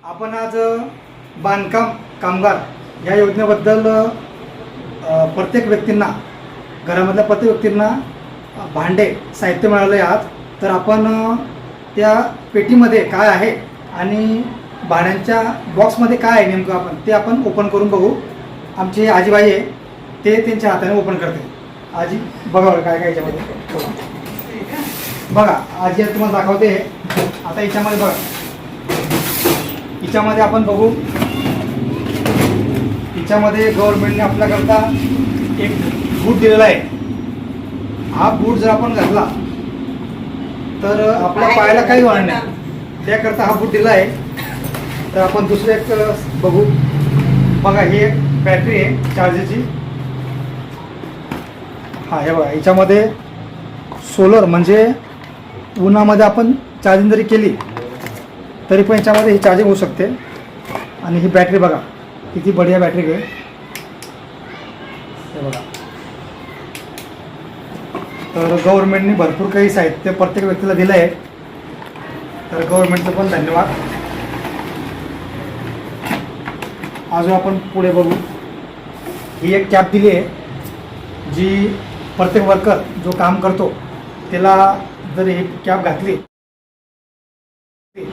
आपण आज बांधकाम कामगार या योजनेबद्दल प्रत्येक व्यक्तींना, घरामधल्या प्रत्येक व्यक्तींना भांडे साहित्य मिळाले आज. तर आपण त्या पेटीमध्ये काय आहे आणि भांड्यांच्या बॉक्समध्ये काय आहे नेमकं ते आपण ओपन करून बघू. आमचे आजीबाई आहे, ते त्यांच्या हाताने ओपन करते. आजी बघा बरं काय काय याच्यामध्ये. बघा आजी तुम्हाला दाखवते. आता याच्यामध्ये बघा, हिच्यामध्ये आपण बघू. हिच्यामध्ये गव्हर्नमेंटने आपल्याकरता एक बूट दिलेला आहे. हा बूट जर आपण घातला तर आपल्या पायाला काही होणार नाही, त्याकरता हा बूट दिला आहे. तर आपण दुसरं एक बघू. बघा ही एक बॅटरी आहे चार्जरची. हा हे बघा, याच्यामध्ये सोलर म्हणजे उन्हामध्ये आपण चार्जिंग जरी केली तरी पण याच्यामध्ये ही चार्जिंग होऊ शकते. आणि ही बॅटरी बघा किती बढिया बॅटरी आहे. हे बघा. तर गव्हर्नमेंटने भरपूर काही साहित्य प्रत्येक व्यक्तीला दिलं आहे, तर गव्हर्नमेंटचं पण धन्यवाद. अजून आपण पुढे बघू. ही एक कॅप दिली आहे जी प्रत्येक वर्कर जो काम करतो त्याला जर ही कॅप घातली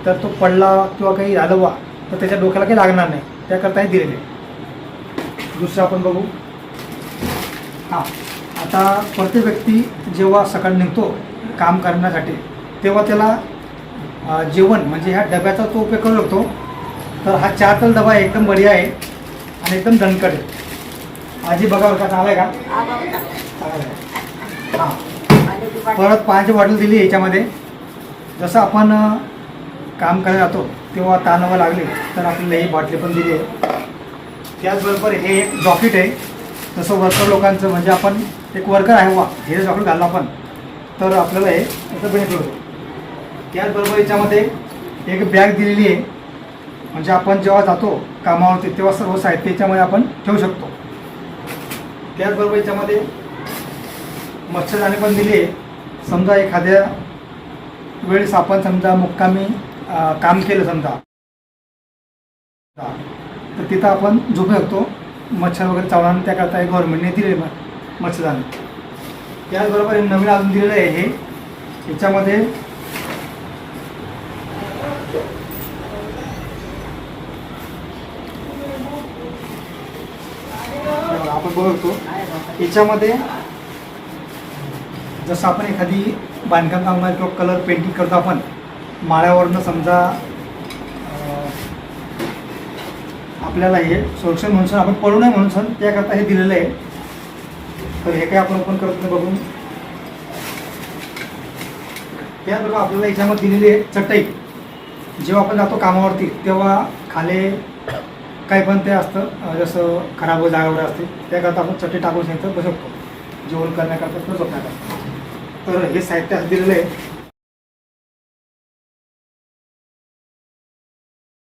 तर तो पडला किंवा काही झालं बा तर त्याच्या डोक्याला काही लागणार नाही, त्याकरता हे दिलेले. दुसरं आपण बघू. हां, आता प्रत्येक व्यक्ती जेव्हा सकाळी निघतो काम करण्यासाठी तेव्हा त्याला जेवण म्हणजे ह्या डब्याचा तो उपयोग करू शकतो. तर हा 4 तल डबा एकदम बढिया आहे आणि एकदम दणकट आहे. आजी बघा बरं का, चांगला आहे का? चांगला आहे. हां, परत पाण्याची बॉटल दिली आहे याच्यामध्ये. जसं आपण काम करायला जातो तेव्हा ताणावं लागले तर आपल्याला ही बाटली पण दिली आहे. त्याचबरोबर हे एक जॉकेट आहे. जसं वर्कर लोकांचं म्हणजे आपण एक वर्कर आहे वा, हे जॉकेट घाललं आपण तर आपल्याला हे याचं बेनिफिट होतो. त्याचबरोबर याच्यामध्ये एक बॅग दिलेली आहे, म्हणजे आपण जेव्हा जातो कामावरती तेव्हा सर्व साहित्य याच्यामध्ये आपण ठेवू शकतो. त्याचबरोबर याच्यामध्ये मच्छरदाणी पण दिली आहे. समजा एखाद्या वेळेस आपण समजा मुक्कामी काम केलं समजा तर तिथं आपण झोपू शकतो, मच्छर वगैरे चावणार त्याकरता गव्हर्नमेंटने दिले मच्छरदाणी. त्याचबरोबर हे नवीन अजून दिलेलं आहे. हे याच्यामध्ये आपण बघतो. याच्यामध्ये जसं आपण एखादी बांधकाम कामगार किंवा कलर पेंटिंग करतो आपण माळ्यावरनं समजा, आपल्याला हे संरक्षण म्हणून आपण पडू नये म्हणून त्याकरता हे दिलेलं आहे. तर हे काय आपण ओपन करत नाही बघून. त्याबरोबर आपल्याला याच्यामध्ये दिलेली आहे चटई. जेव्हा आपण जातो कामावरती तेव्हा खाली काही पण ते असतं जसं खराब जागेवर असते, त्याकरता आपण चटई टाकून बसू शकतो जेवण करण्याकरता किंवा झोपण्याकरता. तर हे साहित्य असं दिलेलं आहे.